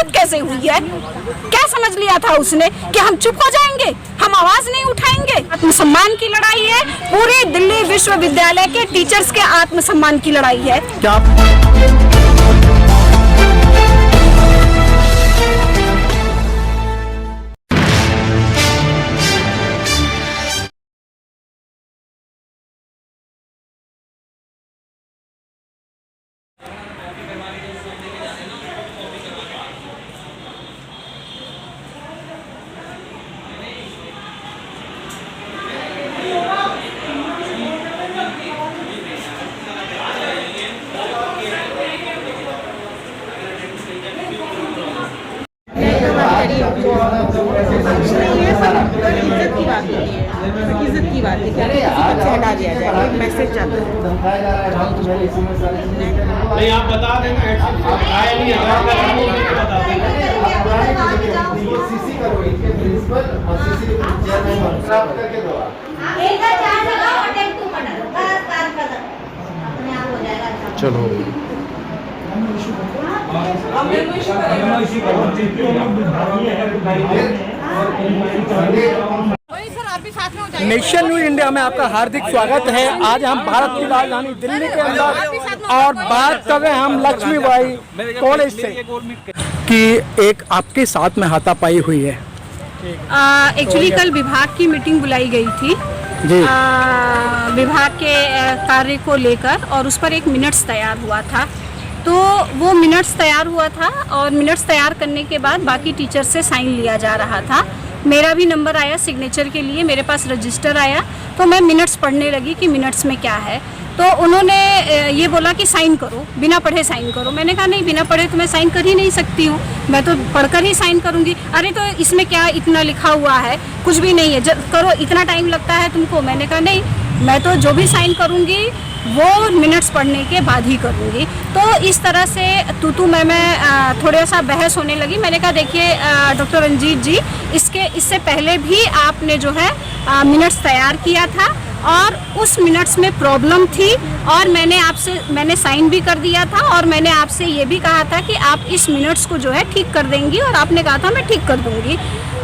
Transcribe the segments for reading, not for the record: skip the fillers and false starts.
हिम्मत कैसे हुई है? क्या समझ लिया था उसने कि हम चुप हो जाएंगे, हम आवाज नहीं उठाएंगे? आत्मसम्मान की लड़ाई है, पूरे दिल्ली विश्वविद्यालय के टीचर्स के आत्मसम्मान की लड़ाई है। क्या इज्जत की बात है कि किसी को हटा दिया जाए, एक मैसेज जाता है। नहीं आप बता देना, आया नहीं बता चलो नेशन न्यूज इंडिया में आपका हार्दिक स्वागत है। आज हम भारत की राजधानी दिल्ली के अंदर और बात कर रहे हैं हम लक्ष्मीबाई कॉलेज से कि एक आपके साथ में हाथापाई हुई है। एक्चुअली कल विभाग की मीटिंग बुलाई गई थी जी। विभाग के कार्य को लेकर, और उस पर एक मिनट्स तैयार हुआ था। तो वो मिनट्स तैयार हुआ था और मिनट्स तैयार करने के बाद बाकी टीचर से साइन लिया जा रहा था। मेरा भी नंबर आया सिग्नेचर के लिए, मेरे पास रजिस्टर आया, तो मैं मिनट्स पढ़ने लगी कि मिनट्स में क्या है। तो उन्होंने ये बोला कि साइन करो, बिना पढ़े साइन करो। मैंने कहा नहीं, बिना पढ़े तो मैं साइन कर ही नहीं सकती हूँ, मैं तो पढ़कर ही साइन करूँगी। अरे तो इसमें क्या इतना लिखा हुआ है, कुछ भी नहीं है, करो, इतना टाइम लगता है तुमको? मैंने कहा नहीं, मैं तो जो भी साइन करूँगी वो मिनट्स पढ़ने के बाद ही करूँगी। तो इस तरह से तू मैं थोड़ा सा बहस होने लगी। मैंने कहा देखिए डॉक्टर रंजीत जी, इससे पहले भी आपने जो है मिनट्स तैयार किया था और उस मिनट्स में प्रॉब्लम थी, और मैंने साइन भी कर दिया था, और मैंने आपसे ये भी कहा था कि आप इस मिनट्स को जो है ठीक कर देंगी, और आपने कहा था मैं ठीक कर दूंगी।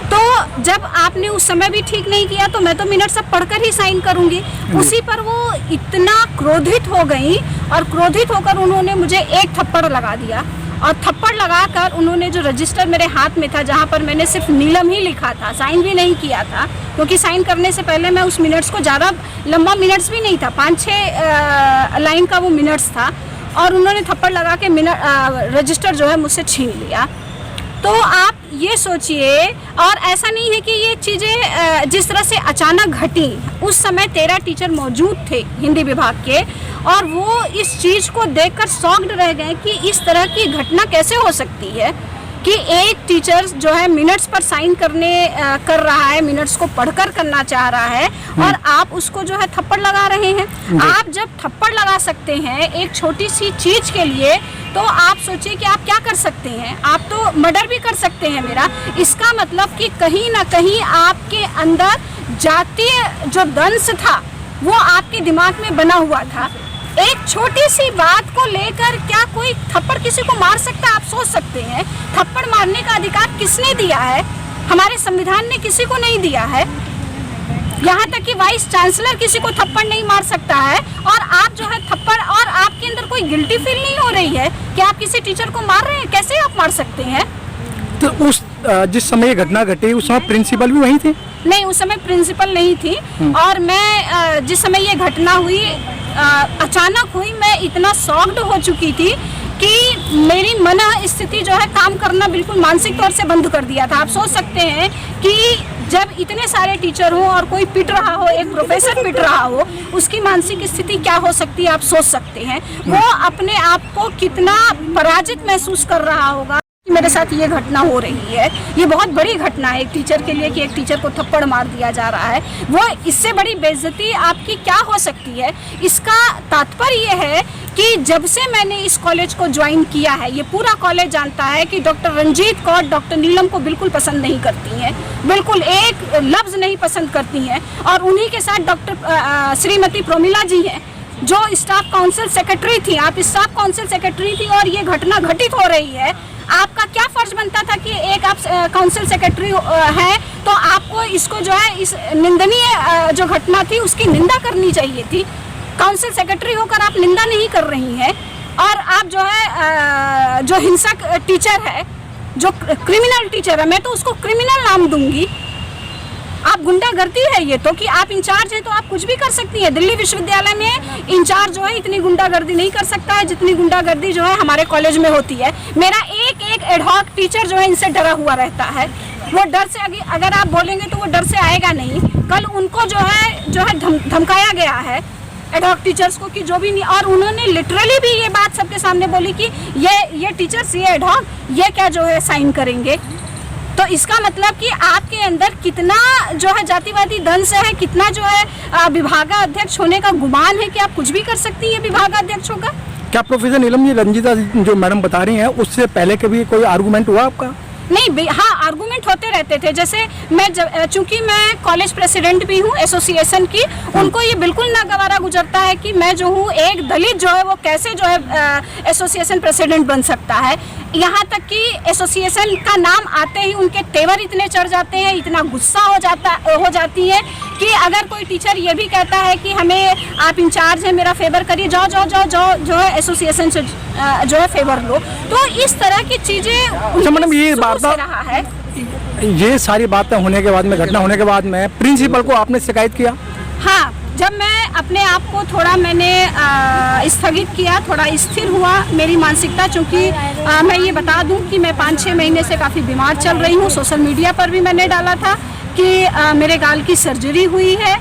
तो जब आपने उस समय भी ठीक नहीं किया तो मैं तो मिनट सब पढ़कर ही साइन करूंगी। उसी पर वो इतना क्रोधित हो गई, और क्रोधित होकर उन्होंने मुझे एक थप्पड़ लगा दिया, और थप्पड़ लगाकर उन्होंने जो रजिस्टर मेरे हाथ में था, जहां पर मैंने सिर्फ नीलम ही लिखा था, साइन भी नहीं किया था, क्योंकि साइन करने से पहले मैं उस मिनट्स को, ज़्यादा लंबा मिनट्स भी नहीं था, 5-6 लाइन का वो मिनट्स था, और उन्होंने थप्पड़ लगा के रजिस्टर जो है मुझसे छीन लिया। तो आप ये सोचिए, और ऐसा नहीं है कि ये चीज़ें जिस तरह से अचानक घटी, उस समय 13 टीचर मौजूद थे हिंदी विभाग के, और वो इस चीज़ को देखकर शॉक्ड रह गए कि इस तरह की घटना कैसे हो सकती है कि एक टीचर जो है मिनट्स पर साइन कर रहा है, मिनट्स को पढ़कर करना चाह रहा है, और आप उसको जो है थप्पड़ लगा रहे हैं। आप जब थप्पड़ लगा सकते हैं एक छोटी सी चीज के लिए, तो आप सोचिए कि आप क्या कर सकते हैं। आप तो मर्डर भी कर सकते हैं मेरा। इसका मतलब कि कहीं ना कहीं आपके अंदर जातीय जो दंश था वो आपके दिमाग में बना हुआ था। एक छोटी सी बात को लेकर क्या कोई थप्पड़ किसी को मार सकता है? आप सोच सकते हैं, थप्पड़ मारने का अधिकार किसने दिया है? हमारे संविधान ने किसी को नहीं दिया है। यहाँ तक कि वाइस चांसलर किसी को थप्पड़ नहीं मार सकता है, और आप जो है थप्पड़, और आपके अंदर कोई गिल्टी फील नहीं हो रही है कि आप किसी टीचर को मार रहे हैं? कैसे आप मार सकते हैं? तो उस जिस समय ये घटना घटी उस समय प्रिंसिपल भी वहीं थे? नहीं, उस समय प्रिंसिपल नहीं थी, और मैं जिस समय ये घटना हुई अचानक हुई, मैं इतना शॉक्ड हो चुकी थी कि मेरी मन स्थिति जो है काम करना बिल्कुल मानसिक तौर से बंद कर दिया था। आप सोच सकते हैं कि जब इतने सारे टीचर हों और कोई पिट रहा हो, एक प्रोफेसर पिट रहा हो, उसकी मानसिक स्थिति क्या हो सकती है आप सोच सकते हैं। वो अपने आप को कितना पराजित महसूस कर रहा होगा कि मेरे साथ ये घटना हो रही है। ये बहुत बड़ी घटना है एक टीचर के लिए कि एक टीचर को थप्पड़ मार दिया जा रहा है। वो इससे बड़ी बेइज्जती आपकी क्या हो सकती है? इसका तात्पर्य ये है कि जब से मैंने इस कॉलेज को ज्वाइन किया है, ये पूरा कॉलेज जानता है कि डॉक्टर रंजीत कौर डॉक्टर नीलम को बिल्कुल पसंद नहीं करती हैं, बिल्कुल एक लफ्ज़ नहीं पसंद करती हैं, और उन्हीं के साथ डॉक्टर श्रीमती प्रोमिला जी हैं। जो स्टाफ काउंसिल सेक्रेटरी थी, आप स्टाफ काउंसिल सेक्रेटरी थी और ये घटना घटित हो रही है, आपका क्या फर्ज बनता था कि एक आप काउंसिल सेक्रेटरी है तो आपको इसको जो है इस निंदनीय जो घटना थी उसकी निंदा करनी चाहिए थी। काउंसिल सेक्रेटरी होकर आप निंदा नहीं कर रही हैं और आप जो है जो हिंसक टीचर है, जो क्रिमिनल टीचर है, मैं तो उसको क्रिमिनल नाम दूंगी। आप गुंडागर्दी है ये तो, कि आप इंचार्ज हैं तो आप कुछ भी कर सकती हैं। दिल्ली विश्वविद्यालय में इंचार्ज जो है इतनी गुंडागर्दी नहीं कर सकता है जितनी गुंडागर्दी जो है हमारे कॉलेज में होती है। मेरा एक एक एडहॉक टीचर जो है इनसे डरा हुआ रहता है। वो डर से अगर आप बोलेंगे तो वो डर से आएगा नहीं। कल उनको जो है धमकाया गया है एडहॉक टीचर्स को कि जो भी नहीं, और उन्होंने लिटरली भी ये बात सबके सामने बोली कि ये टीचर्स, ये एडहॉक, ये क्या जो है साइन करेंगे। तो इसका मतलब कि आपके अंदर कितना जो है जातिवादी दंश है, कितना जो है विभागाध्यक्ष होने का गुमान है कि आप कुछ भी कर सकती है विभागाध्यक्ष होगा। क्या प्रोफेसर नीलम जी, रंजीता जो मैडम बता रही हैं उससे पहले कभी कोई आर्गूमेंट हुआ आपका? नहीं, हाँ आर्गूमेंट होते रहते थे। जैसे मैं चूंकि मैं कॉलेज प्रेसिडेंट भी हूँ एसोसिएशन की, उनको ये बिल्कुल नागवारा गुजरता है कि मैं जो हूँ एक दलित जो है वो कैसे जो है एसोसिएशन प्रेसिडेंट बन सकता है। यहाँ तक कि एसोसिएशन का नाम आते ही उनके तेवर इतने चढ़ जाते हैं, इतना गुस्सा हो जाती है कि अगर कोई टीचर ये भी कहता है कि हमें आप इंचार्ज हैं, मेरा फेवर करिए, जाओ जो है एसोसिएशन से जो है फेवर लो। तो इस तरह की चीजें मैडम ये बात रहा है। ये सारी बातें होने के बाद में, घटना होने के बाद में प्रिंसिपल को आपने शिकायत किया? हाँ, जब मैं अपने आप को थोड़ा मैंने स्थगित किया, थोड़ा स्थिर हुआ मेरी मानसिकता, चूँकि मैं ये बता दूं कि मैं 5-6 महीने से काफ़ी बीमार चल रही हूँ। सोशल मीडिया पर भी मैंने डाला था कि मेरे गाल की सर्जरी हुई है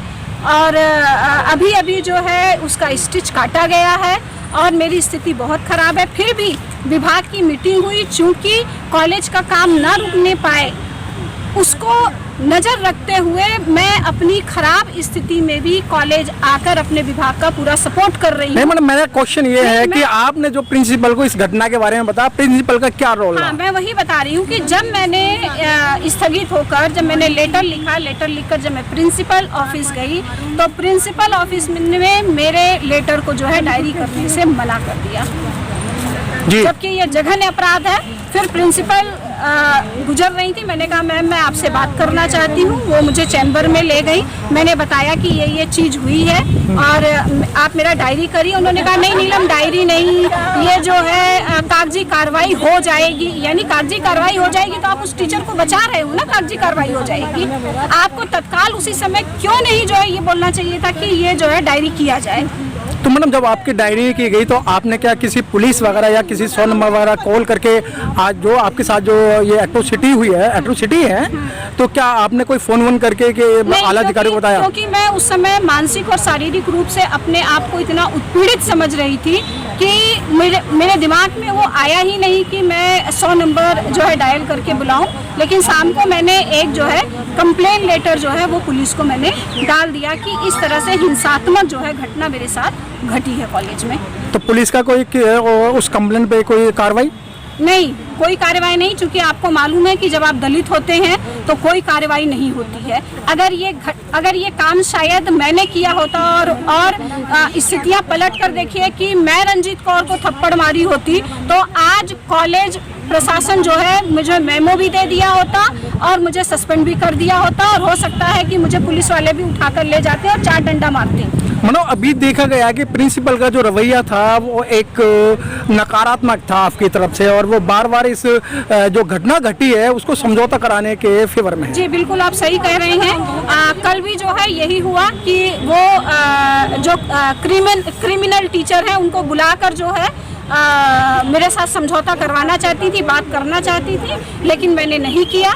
और अभी जो है उसका स्टिच काटा गया है और मेरी स्थिति बहुत ख़राब है। फिर भी विभाग की मीटिंग हुई, चूँकि कॉलेज का काम ना रुकने पाए उसको नज़र रखते हुए मैं अपनी खराब स्थिति में भी कॉलेज आकर अपने विभाग का पूरा सपोर्ट कर रही हूँ। नहीं मैडम, मेरा क्वेश्चन ये है कि आपने जो प्रिंसिपल को इस घटना के बारे में बताया, प्रिंसिपल का क्या रोल है? हाँ, मैं वही बता रही हूँ कि जब मैंने स्थगित होकर जब मैंने लेटर लिखकर जब मैं प्रिंसिपल ऑफिस गई तो प्रिंसिपल ऑफिस में मेरे लेटर को जो है डायरी करने से मना कर दिया, जबकि ये जघन्य अपराध है। फिर प्रिंसिपल गुजर रही थी, मैंने कहा मैम मैं आपसे बात करना चाहती हूँ। वो मुझे चैम्बर में ले गई, मैंने बताया कि ये चीज़ हुई है और आप मेरा डायरी करिए। उन्होंने कहा नहीं नीलम, डायरी नहीं, ये जो है कागजी कार्रवाई हो जाएगी। यानी कागजी कार्रवाई हो जाएगी तो आप उस टीचर को बचा रहे हो ना, कागजी कार्रवाई हो जाएगी। आपको तत्काल उसी समय क्यों नहीं जो है ये बोलना चाहिए था कि ये जो है डायरी किया जाए। तो मैडम जब आपकी डायरी की गई तो आपने क्या किसी पुलिस वगैरह या किसी 100 नंबर वगैरह कॉल करके आज जो आपके साथ जो ये एट्रोसिटी है तो क्या आपने कोई फोन करके कि आला अधिकारी को बताया? क्योंकि मैं उस समय मानसिक और शारीरिक रूप से अपने आप को इतना उत्पीड़ित समझ रही थी कि मेरे दिमाग में वो आया ही नहीं कि मैं 100 नंबर जो है डायल करके बुलाऊं। लेकिन शाम को मैंने एक जो है कंप्लेन लेटर जो है वो पुलिस को मैंने डाल दिया कि इस तरह से हिंसात्मक जो है घटना मेरे साथ घटी है कॉलेज में। तो पुलिस का कोई उस कंप्लेन पे कोई कार्रवाई? नहीं, कोई कार्रवाई नहीं, क्योंकि आपको मालूम है कि जब आप दलित होते हैं तो कोई कार्रवाई नहीं होती है। अगर ये काम शायद मैंने किया होता और स्थितियां पलट कर देखिए कि मैं रंजीत कौर को थप्पड़ मारी होती तो आज कॉलेज प्रशासन जो है मुझे मेमो भी दे दिया होता और मुझे सस्पेंड भी कर दिया होता और हो सकता है कि मुझे पुलिस वाले भी उठाकर ले जाते और 4 डंडा मारते। मतलब अभी देखा गया कि प्रिंसिपल का जो रवैया था वो एक नकारात्मक था आपकी तरफ से और वो बार-बार इस जो घटना घटी है उसको समझौता कराने के फेवर में है। जी बिल्कुल, आप सही कह रहे हैं। कल भी जो है यही हुआ कि वो जो क्रिमिनल टीचर है उनको बुलाकर जो है मेरे साथ समझौता करवाना चाहती थी, बात करना चाहती थी, लेकिन मैंने नहीं किया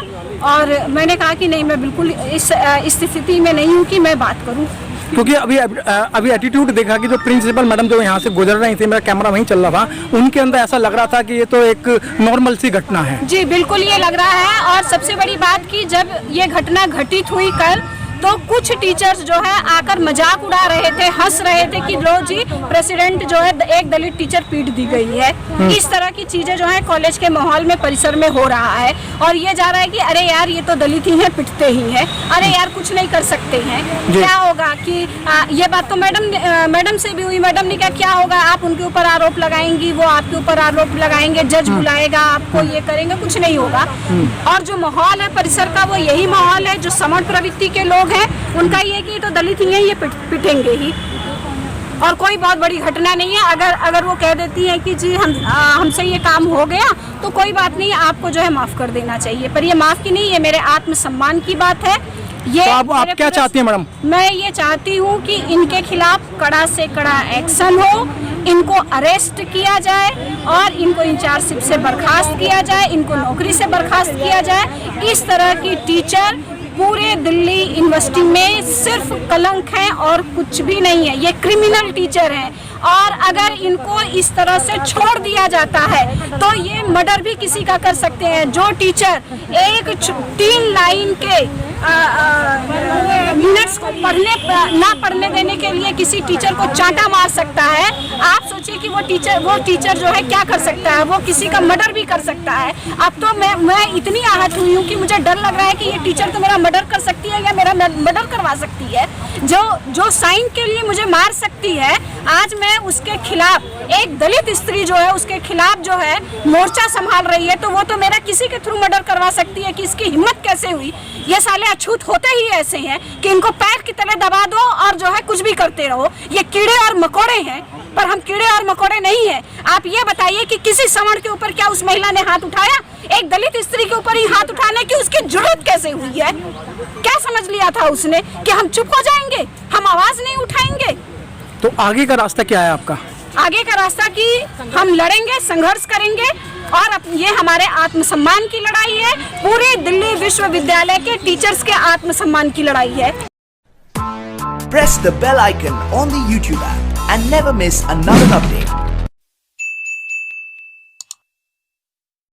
और मैंने कहा कि नहीं, मैं बिल्कुल इस स्थिति में नहीं हूँ कि मैं बात करूँ। क्योंकि अभी एटीट्यूड देखा कि जो प्रिंसिपल मैडम जो यहाँ से गुजर रही थी, मेरा कैमरा वहीं चल रहा था, उनके अंदर ऐसा लग रहा था कि ये तो एक नॉर्मल सी घटना है। जी बिल्कुल ये लग रहा है। और सबसे बड़ी बात कि जब ये घटना घटित हुई कल तो कुछ टीचर्स जो है आकर मजाक उड़ा रहे थे, हंस रहे थे कि लो जी प्रेसिडेंट जो है एक दलित टीचर पीट दी गई है। इस तरह की चीजें जो है कॉलेज के माहौल में परिसर में हो रहा है और ये जा रहा है कि अरे यार ये तो दलित ही है, पिटते ही है, अरे यार कुछ नहीं कर सकते हैं। क्या होगा कि ये बात तो मैडम से भी हुई। मैडम ने क्या होगा, आप उनके ऊपर आरोप लगाएंगी, वो आपके ऊपर आरोप लगाएंगे, जज बुलाएगा आपको, ये करेंगे, कुछ नहीं होगा। और जो माहौल है परिसर का वो यही माहौल है। जो समण प्रवृत्ति के लोग हैं उनका ये कि ये तो दलित ही है, ये पिटेंगे ही और कोई बहुत बड़ी घटना नहीं है। अगर वो कह देती है कि जी हमसे ये काम हो गया तो कोई बात नहीं, आपको जो है माफ कर देना चाहिए, पर ये माफ की नहीं, ये मेरे आत्मसम्मान की बात है। ये तो आप क्या चाहती हैं मैडम? मैं ये चाहती हूँ कि इनके खिलाफ कड़ा से कड़ा एक्शन हो, इनको अरेस्ट किया जाए और इनको इंचार्जशिप से बर्खास्त किया जाए, इनको नौकरी से बर्खास्त किया जाए। इस तरह की टीचर पूरे दिल्ली यूनिवर्सिटी में सिर्फ कलंक है और कुछ भी नहीं है। ये क्रिमिनल टीचर हैं और अगर इनको इस तरह से छोड़ दिया जाता है तो ये मर्डर भी किसी का कर सकते हैं। जो टीचर एक 3 लाइन के मिनट्स को ना पढ़ने देने के लिए किसी टीचर को चांटा मार सकता है, आप सोचिए कि वो टीचर जो है क्या कर सकता है, वो किसी का मर्डर भी कर सकता है। अब तो मैं इतनी आहत हुई हूँ कि मुझे डर लग रहा है कि ये टीचर तो मेरा मर्डर कर सकती है या मेरा मर्डर करवा सकती है। जो साइन के लिए मुझे मार सकती है, आज मैं उसके खिलाफ, एक दलित स्त्री जो है उसके खिलाफ जो है मोर्चा संभाल रही है, तो वो तो मेरा किसी के थ्रू मर्डर करवा सकती है कि इसकी हिम्मत कैसे हुई। ये साले अछूत होते ही ऐसे हैं कि इनको पैर की तरह दबा दो और जो है कुछ भी करते रहो। ये कीड़े और मकोड़े हैं, पर हम कीड़े और मकोड़े नहीं हैं। आप ये बताइए कि किसी समण के ऊपर क्या उस महिला ने हाथ उठाया? एक दलित स्त्री के ऊपर ही हाथ उठाने की उसकी जरूरत कैसे हुई है? क्या समझ लिया था उसने कि हम चुप हो जाएंगे, हम आवाज नहीं उठाएंगे? तो आगे का रास्ता क्या है आपका? आगे का रास्ता कि हम लड़ेंगे, संघर्ष करेंगे और ये हमारे आत्मसम्मान की लड़ाई है, पूरे दिल्ली विश्वविद्यालय के टीचर्स के आत्मसम्मान की लड़ाई है। Press the bell icon on the YouTube app and never miss another update.